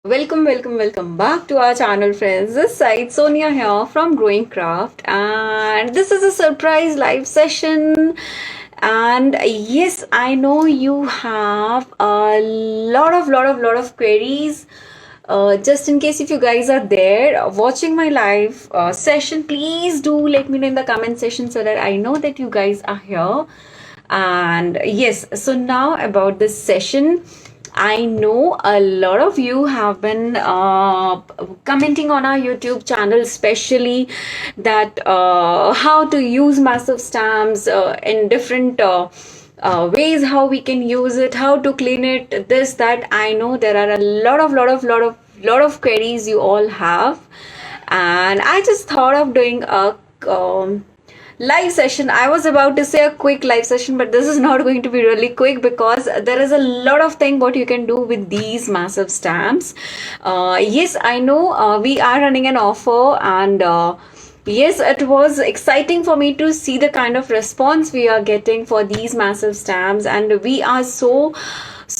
Welcome back to our channel, friends. This side Sonia here from Growing Craft, and this is a surprise live session. And yes, I know you have a lot of queries. Just in case if you guys are there watching my live session, please do let me know in the comment section so that I know that you guys are here. And yes, so now about this session. I know a lot of you have been commenting on our YouTube channel, especially that how to use massive stamps in different ways, how we can use it, how to clean it, this, that. I know there are a lot of queries you all have, and I just thought of doing a live session. I was about to say a quick live session, but this is not going to be really quick because there is a lot of thing what you can do with these massive stamps. Yes, I know we are running an offer, and yes, it was exciting for me to see the kind of response we are getting for these massive stamps, and we are so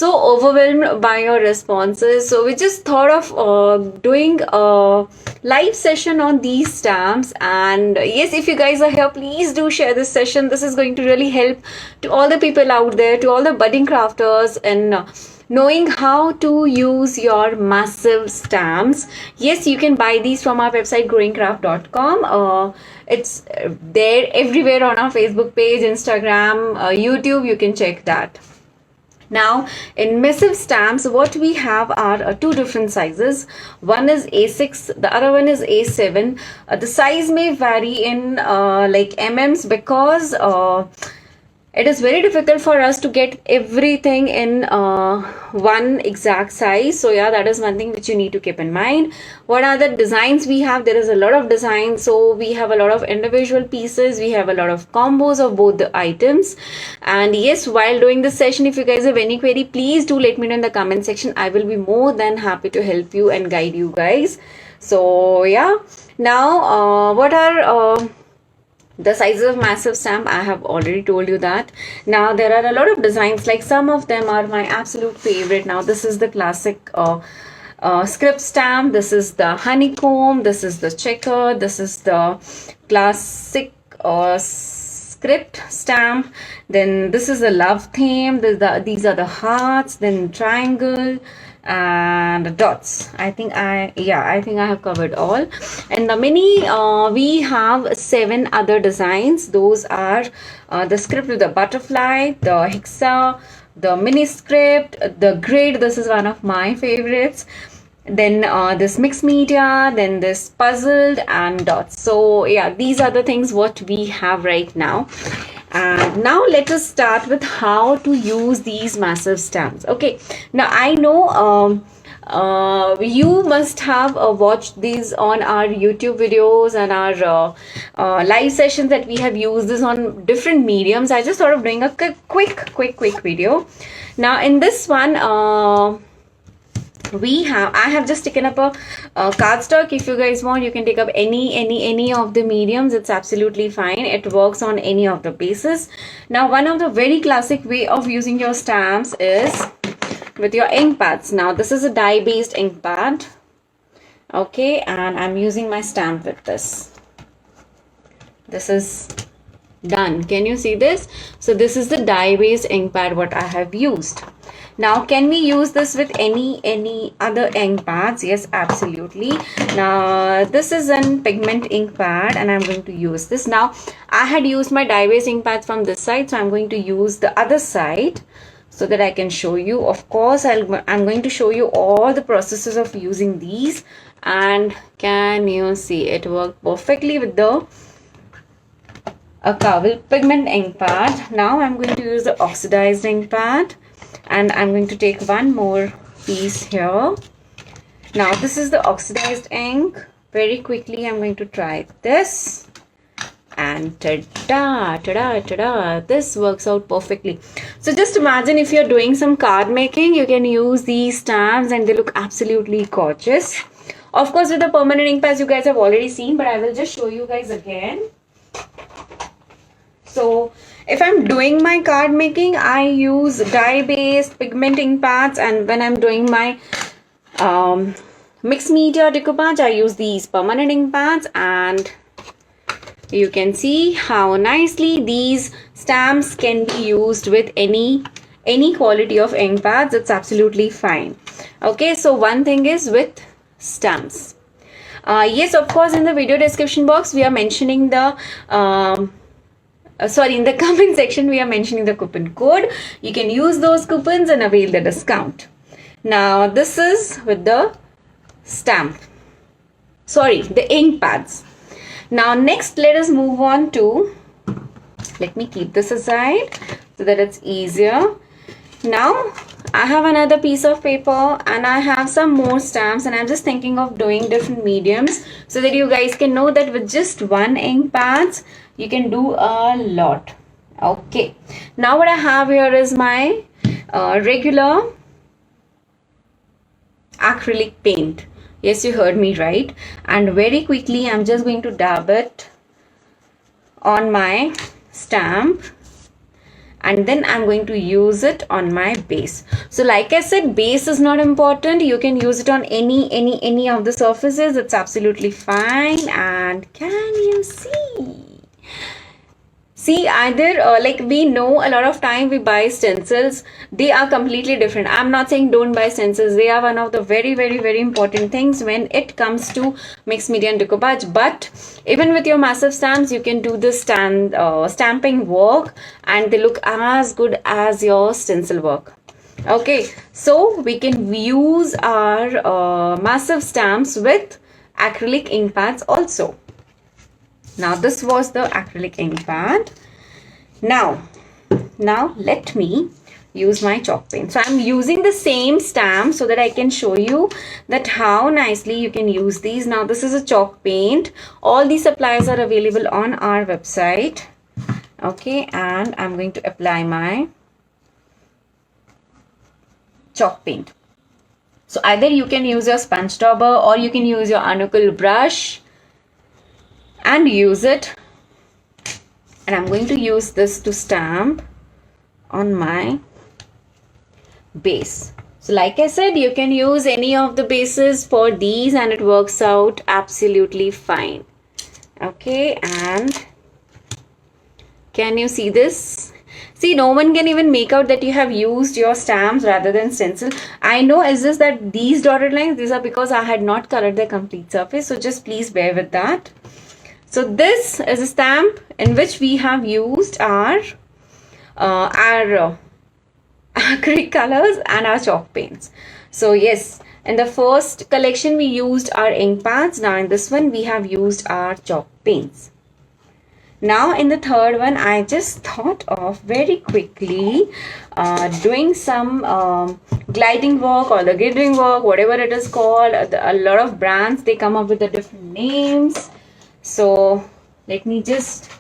overwhelmed by your responses. So we just thought of doing a live session on these stamps. And yes, if you guys are here, please do share this session. This is going to really help to all the people out there, to all the budding crafters, and knowing how to use your massive stamps. Yes, you can buy these from our website growingcraft.com. It's there everywhere on our Facebook page, Instagram, YouTube. You can check that. Now, in massive stamps, what we have are two different sizes. One is A6, the other one is A7. The size may vary in like mm's, because it is very difficult for us to get everything in one exact size. So yeah, that is one thing which you need to keep in mind. What are the designs we have? There is a lot of designs. So we have a lot of individual pieces. We have a lot of combos of both the items. And yes, while doing this session, if you guys have any query, please do let me know in the comment section. I will be more than happy to help you and guide you guys. So yeah, now what are the sizes of massive stamp? I have already told you that. Now there are a lot of designs, like some of them are my absolute favorite. Now this is the classic script stamp, this is the honeycomb, this is the checker, this is the classic script stamp, then this is the love theme, these are the hearts, then triangle and dots. I think I have covered all. And the mini, we have 7 other designs. Those are the script with the butterfly, the hexa, the mini script, the grid. This is one of my favorites. Then this mixed media, then this puzzled, and dots. So yeah, these are the things what we have right now. And now let us start with how to use these massive stamps. Okay, now I know you must have watched these on our YouTube videos and our live sessions that we have used this on different mediums. I just thought of doing a quick video. Now in this one, I have just taken up a cardstock. If you guys want, you can take up any of the mediums. It's absolutely fine. It works on any of the bases. Now one of the very classic way of using your stamps is with your ink pads. Now this is a dye based ink pad, okay, and I'm using my stamp with this. This is done. Can you see this? So this is the dye based ink pad what I have used. Now, can we use this with any other ink pads? Yes, absolutely. Now, this is an pigment ink pad, and I'm going to use this. Now, I had used my dye-based ink pads from this side, so I'm going to use the other side so that I can show you. Of course, I'm going to show you all the processes of using these. And can you see it worked perfectly with the Kaval pigment ink pad. Now, I'm going to use the oxidized ink pad. And I'm going to take one more piece here. Now this is the oxidized ink. Very quickly I'm going to try this, and ta-da, this works out perfectly. So just imagine if you're doing some card making, you can use these stamps and they look absolutely gorgeous. Of course, with the permanent ink pads you guys have already seen, but I will just show you guys again. So if I'm doing my card making, I use dye based pigment ink pads, and when I'm doing my mixed media decoupage, I use these permanent ink pads, and you can see how nicely these stamps can be used with any quality of ink pads. It's absolutely fine. Okay, so one thing is with stamps. Yes, of course, in the video description box we are mentioning the in the comment section we are mentioning the coupon code. You can use those coupons and avail the discount. Now this is with the the ink pads. Now next, let us move on to, let me keep this aside so that it's easier. Now I have another piece of paper and I have some more stamps, and I'm just thinking of doing different mediums so that you guys can know that with just one ink pads you can do a lot. Okay, now what I have here is my regular acrylic paint. Yes, you heard me right. And very quickly I'm just going to dab it on my stamp, and then I'm going to use it on my base. So like I said, base is not important. You can use it on any of the surfaces. It's absolutely fine. And can you see either like we know a lot of time we buy stencils, they are completely different. I'm not saying don't buy stencils. They are one of the very important things when it comes to mixed media and decoupage. But even with your massive stamps, you can do this stamping work and they look as good as your stencil work. Okay, so we can use our massive stamps with acrylic ink pads also. Now this was the acrylic ink pad. Now let me use my chalk paint. So I'm using the same stamp so that I can show you that how nicely you can use these. Now this is a chalk paint. All these supplies are available on our website. Okay, and I'm going to apply my chalk paint. So either you can use your sponge dauber or you can use your Anukul brush and use it. And I'm going to use this to stamp on my base. So like I said, you can use any of the bases for these and it works out absolutely fine. Okay, and can you see this? See, no one can even make out that you have used your stamps rather than stencil. I know it's just that these dotted lines, these are because I had not colored the complete surface. So just please bear with that. So this is a stamp in which we have used our acrylic colors and our chalk paints. So yes, in the first collection we used our ink pads. Now in this one we have used our chalk paints. Now in the third one, I just thought of very quickly doing some gliding work or the glittering work, whatever it is called. A lot of brands, they come up with the different names. So let me just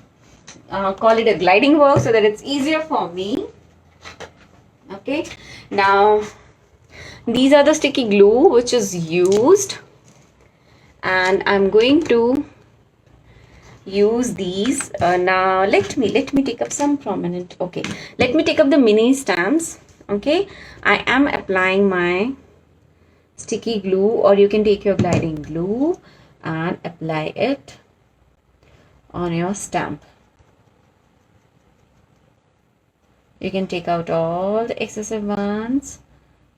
call it a gliding work so that it's easier for me. Okay, now these are the sticky glue which is used, and I'm going to use these. Now let me take up some prominent. Okay, let me take up the mini stamps. Okay, I am applying my sticky glue, or you can take your gliding glue and apply it on your stamp. You can take out all the excessive ones.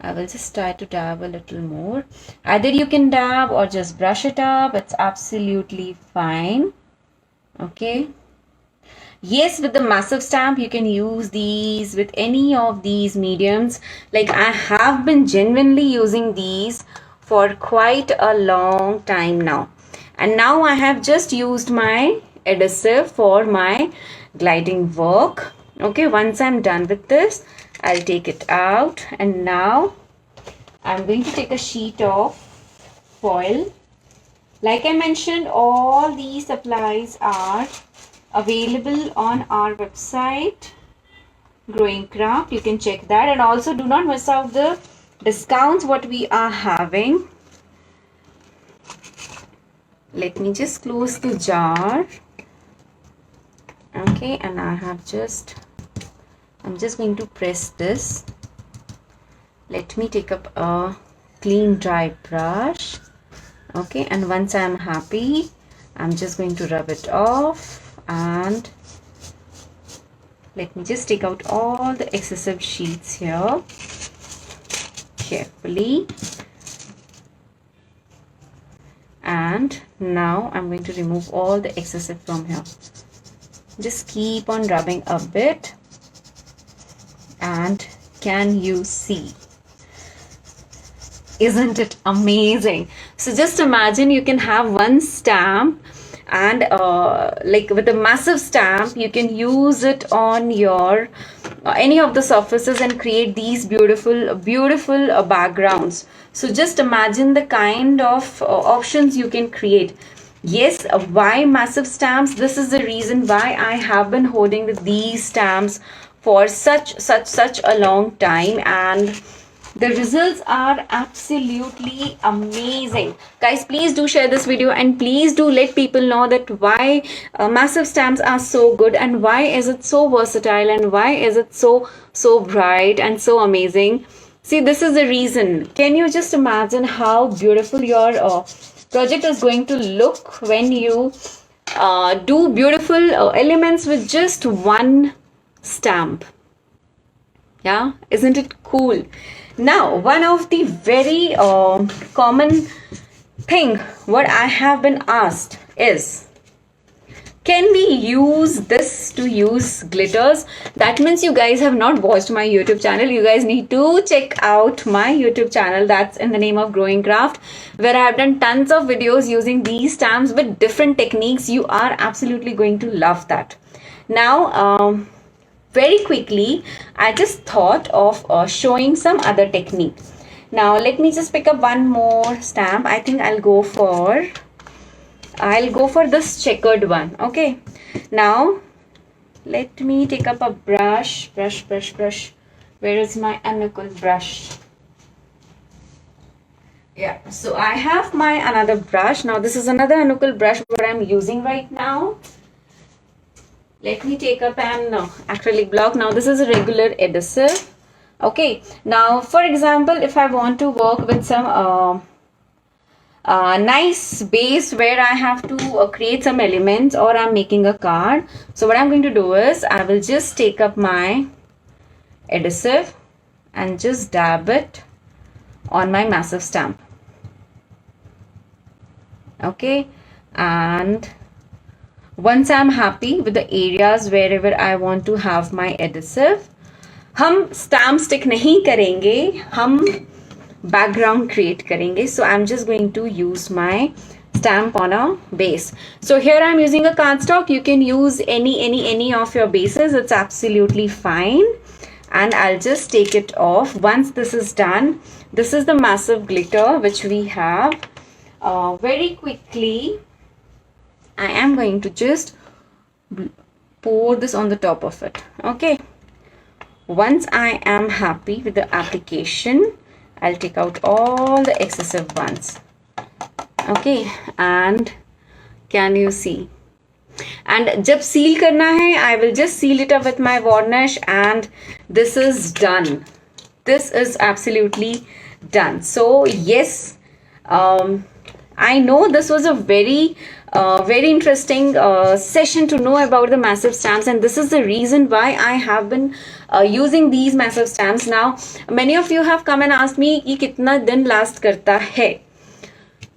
I will just try to dab a little more. Either you can dab or just brush it up. It's absolutely fine. Okay. Yes, with the massive stamp, you can use these with any of these mediums. Like I have been genuinely using these for quite a long time now. And now I have just used my adhesive for my gliding work. Okay, once I'm done with this, I'll take it out, and now I'm going to take a sheet of foil. Like I mentioned, all these supplies are available on our website, Growing Craft. You can check that, and also do not miss out the discounts what we are having. Let me just close the jar. Okay, and I'm just going to press this. Let me take up a clean dry brush. Okay, and once I'm happy, I'm just going to rub it off, and let me just take out all the excessive sheets here carefully. And now I'm going to remove all the excessive from here. Just keep on rubbing a bit. And can you see? Isn't it amazing? So just imagine you can have one stamp, and like with a massive stamp, you can use it on your any of the surfaces and create these beautiful backgrounds. So just imagine the kind of options you can create. Yes, why massive stamps? This is the reason why I have been holding these stamps for such a long time, and the results are absolutely amazing. Guys, please do share this video, and please do let people know that why massive stamps are so good, and why is it so versatile, and why is it so bright and so amazing. See, this is the reason. Can you just imagine how beautiful your project is going to look when you do beautiful elements with just one stamp? Yeah, isn't it cool? Now, one of the very common thing what I have been asked is, can we use this to use glitters? That means you guys have not watched my YouTube channel. You guys need to check out my YouTube channel. That's in the name of Growing Craft, where I have done tons of videos using these stamps with different techniques. You are absolutely going to love that. Now, very quickly, I just thought of showing some other technique. Now, let me just pick up one more stamp. I think I'll go for this checkered one. Okay. Now, let me take up a brush. Where is my Anukul brush? Yeah. So, I have my another brush. Now, this is another Anukul brush what I'm using right now. Let me take up an acrylic block. Now this is a regular adhesive. Okay. Now, for example, if I want to work with some nice base where I have to create some elements, or I'm making a card. So what I'm going to do is I will just take up my adhesive and just dab it on my massive stamp. Okay. And once I'm happy with the areas wherever I want to have my adhesive, हम stamp stick नहीं करेंगे, हम background create करेंगे. So I'm just going to use my stamp on a base. So here I'm using a cardstock. You can use any of your bases. It's absolutely fine. And I'll just take it off. Once this is done, this is the massive glitter which we have. Very quickly, I am going to just pour this on the top of it. Okay. Once I am happy with the application, I'll take out all the excessive ones. Okay. And can you see? And jab seal karna hai, I will just seal it up with my varnish, and this is done. This is absolutely done. So yes, I know this was a very interesting session to know about the massive stamps, and this is the reason why I have been using these massive stamps. Now, many of you have come and asked me कि कितना दिन last करता है.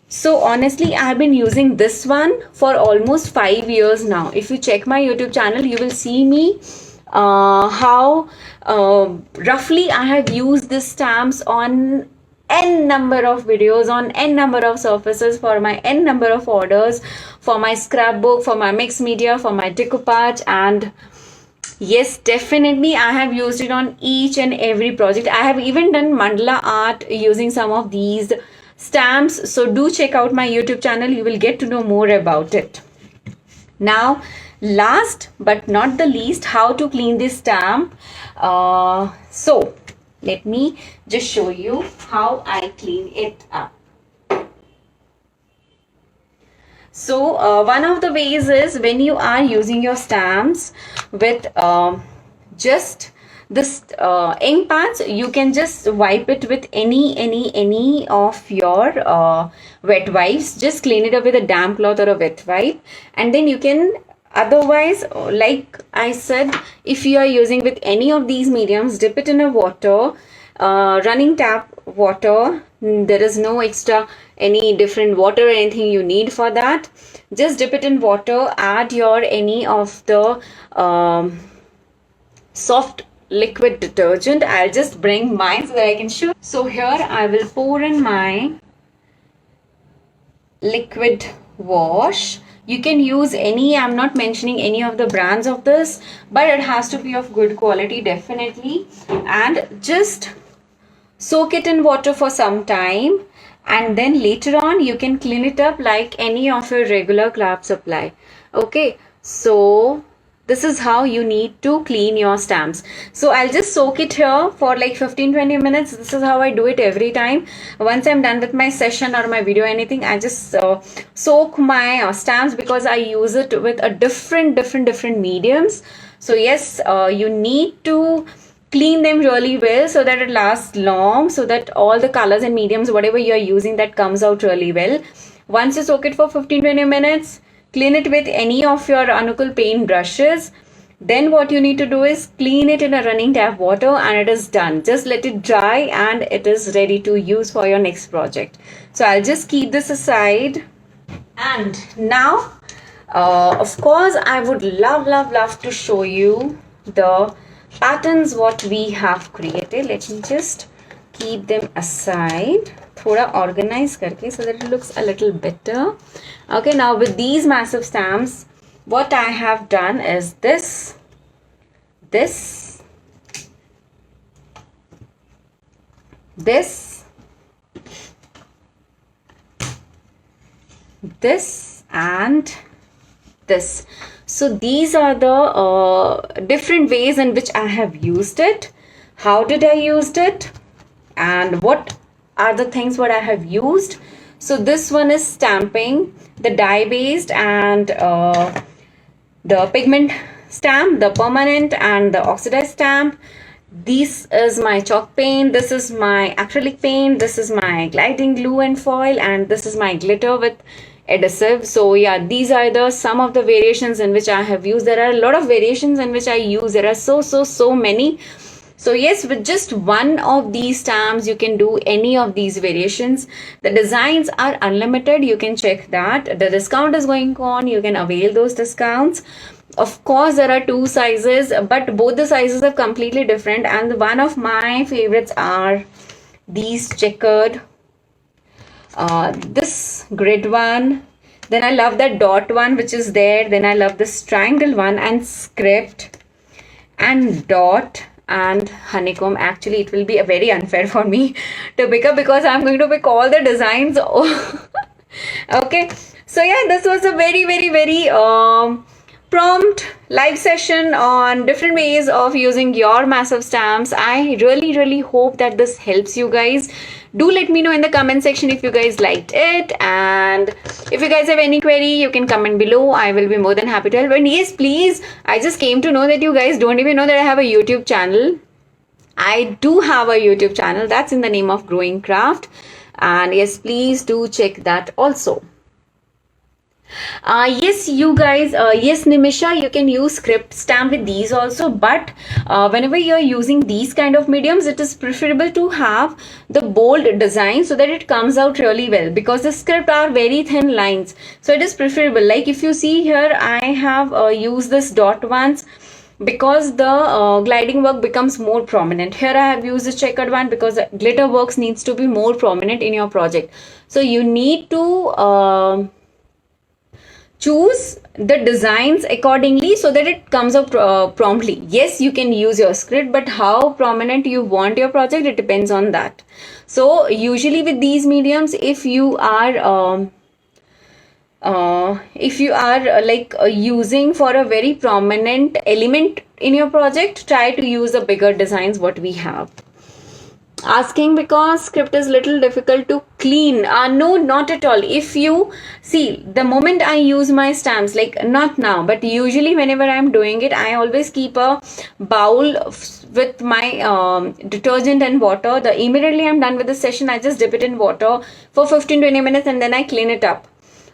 So honestly, I have been using this one for almost 5 years now. If you check my YouTube channel, you will see me how roughly I have used these stamps on n number of videos, on n number of surfaces, for my n number of orders, for my scrapbook, for my mixed media, for my decoupage, and yes, definitely I have used it on each and every project. I have even done mandala art using some of these stamps. So do check out my YouTube channel. You will get to know more about it. Now, last but not the least, how to clean this stamp. So let me just show you how I clean it up. So one of the ways is when you are using your stamps with just this ink pads, you can just wipe it with any of your wet wipes. Just clean it up with a damp cloth or a wet wipe, and then you can, otherwise, like I said, if you are using with any of these mediums, dip it in a water, running tap water. There is no extra any different water or anything you need for that. Just dip it in water, add your any of the soft liquid detergent. I'll just bring mine so that I can show. So here I will pour in my liquid wash. You can use any, I'm not mentioning any of the brands of this, but it has to be of good quality definitely. And just soak it in water for some time, and then later on you can clean it up like any of your regular craft supply. Okay, so this is how you need to clean your stamps. So I'll just soak it here for like 15-20 minutes. This is how I do it every time. Once I'm done with my session or my video or anything, I just soak my stamps, because I use it with a different mediums. So yes, you need to clean them really well so that it lasts long, so that all the colors and mediums, whatever you're using, that comes out really well. Once you soak it for 15-20 minutes, clean it with any of your Anukul paint brushes. Then what you need to do is clean it in a running tap water, and it is done. Just let it dry and it is ready to use for your next project. So I'll just keep this aside. And now, of course, I would love to show you the patterns what we have created. Let me just keep them aside, thoda organize karke, so that it looks a little better. Okay, now with these massive stamps, what I have done is this, this, and this. So these are the different ways in which I have used it. How did I used it? And what are the things what I have used? So this one is stamping, the dye based and the pigment stamp, the permanent and the oxidized stamp. This is my chalk paint, this is my acrylic paint, this is my gliding glue and foil, and this is my glitter with adhesive. So yeah, these are the some of the variations in which I have used. There are a lot of variations in which I use. There are so many. So yes, with just one of these stamps, you can do any of these variations. The designs are unlimited. You can check that. The discount is going on. You can avail those discounts. Of course, there are two sizes, but both the sizes are completely different. And one of my favorites are these checkered, this grid one. Then I love that dot one which is there. Then I love this triangle one and script and dot and honeycomb. Actually, it will be a very unfair for me to pick up because I'm going to pick all the designs. Okay, so yeah, this was a very prompt live session on different ways of using your massive stamps. I really hope that this helps you guys. Do let me know in the comment section if you guys liked it, and if you guys have any query, you can comment below. I will be more than happy to help. And yes, please, I just came to know that you guys don't even know that I have a YouTube channel. I do have a YouTube channel. That's in the name of Growing Craft. And yes, please do check that also. Yes, you guys, yes, Nimisha, you can use script stamp with these also, but whenever you're using these kind of mediums, it is preferable to have the bold design so that it comes out really well, because the script are very thin lines. So it is preferable. Like if you see here, I have used this dot ones because the gliding work becomes more prominent. Here I have used the checkered one because the glitter works needs to be more prominent in your project. So you need to choose the designs accordingly so that it comes up promptly. Yes, you can use your script, but how prominent you want your project, it depends on that. So usually with these mediums, if you are using for a very prominent element in your project, try to use the bigger designs what we have. Asking because script is little difficult to clean. No, not at all. If you see, the moment I use my stamps, like not now, but usually whenever I'm doing it, I always keep a bowl with my detergent and water. The immediately I'm done with the session, I just dip it in water for 15-20 minutes and then I clean it up.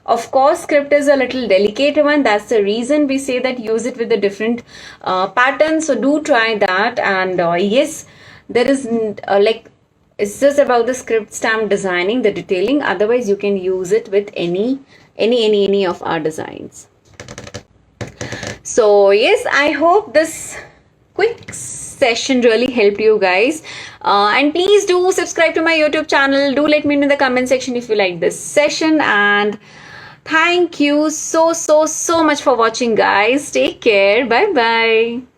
Of course, script is a little delicate one. That's the reason we say that use it with the different patterns. So do try that. And yes, there is like, it's just about the script stamp designing, the detailing. Otherwise, you can use it with any of our designs. So yes, I hope this quick session really helped you guys. And please do subscribe to my YouTube channel. Do let me know in the comment section if you like this session. And thank you so much for watching, guys. Take care. Bye bye.